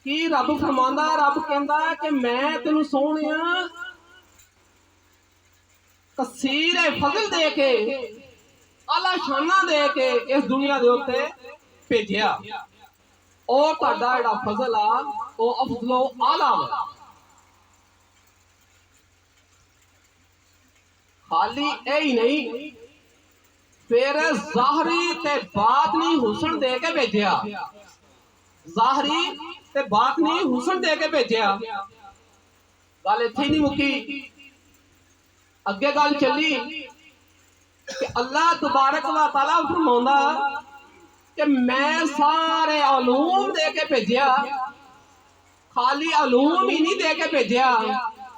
कि रब फरमांदा, रब कहंदा कि मैं तेनू सोहणिया कसीर फजल दे के आला शाना दे के इस दुनिया दे उत्ते भेजिया। और तुहाडा जिहड़ा फजल आ वो अफजलो आला है। खाली यही नहीं, फिर ज़ाहरी ते बातनी हुसन दे के भेजिया। ज़ाहरी ते बातनी हुसन दे के भेजिया। गल इत्थे नहीं मुकी, अगे गल चली कि अल्लाह तबारक व तआला फरमाउंदा कि मैं सारे अलूम दे के भेजिया। खाली अलूम ही नहीं दे के भेजिया,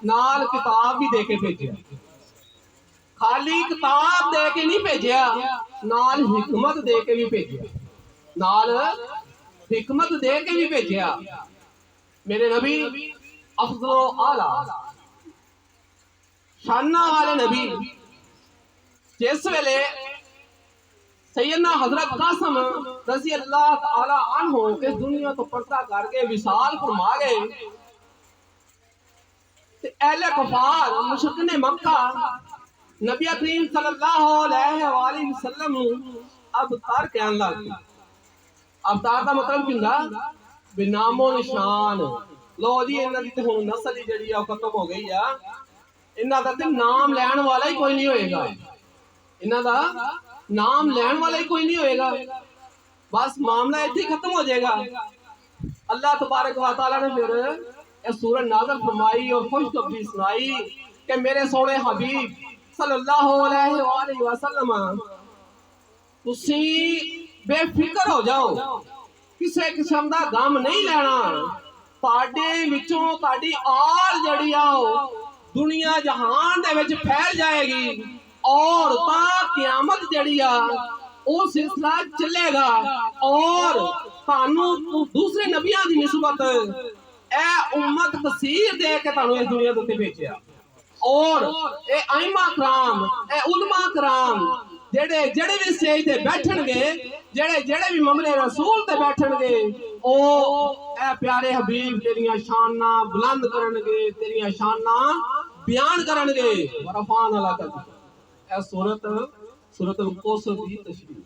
नाल किताब भी दे के भेजिया। खाली किताब दे के नहीं भेजिया, नाल हिकमत दे के भी भेजिया। नाल हिकमत दे के भी भेजिया। मेरे नबी अफजलो आला शाना वाले नबी, जिस वेले सैयदना हजरत कासम रज़ी अल्लाह तआला अन्हु इस दुनिया तो पर्दा करके विसाल फरमा गए, अहले कुफार मुशरिकीन मक्का नबी करीम सल्लल्लाहु अलैहि वसल्लम अवतार कहन लग गए। अवतार का मतलब क्या? बेनामो निशान। लो जी, इन्हां दी ते हुण नस्ल ही जिहड़ी आ खत्म हो गई आ। इन्हां दा ते नाम लैण वाला ही कोई नहीं होएगा। इन्हां दा नाम लैण वाला ही कोई नहीं होएगा। बस मामला इत्थे खत्म हो जाएगा। अल्लाह तबारक व तआला ने फिर यह सूरत नाज़िल फरमाई और खुशखबरी सुनाई कि मेरे सोने हबीब सल्लल्लाहु अलैहि वसल्लम तुसी बेफिक्र हो जाओ, किसी किस्म का गम नहीं लेना। तुहाडे विचों तुहाडी आल जिहड़ी आ दुनिया जहान दे विच फैल जाएगी और ता क़यामत जिहड़ी आ वो सिलसिला चलेगा। और तुहानू दूसरे नबियां दी निस्बत ए उम्मत कसीर दे के तुहानू इस दुनिया दे उत्ते भेजिया। और ए आइमा कराम, ए उलमा कराम जेड़े जेड़े भी स्टेज ते बैठणगे, जेड़े जेड़े भी ममले रसूल ते बैठणगे, ओ ए प्यारे हबीब तेरियां शाना बुलंद करनगे, तेरियां शाना बयान करनगे। वरफान अला का ए सूरत सूरत अल कौसर दी तशरीह।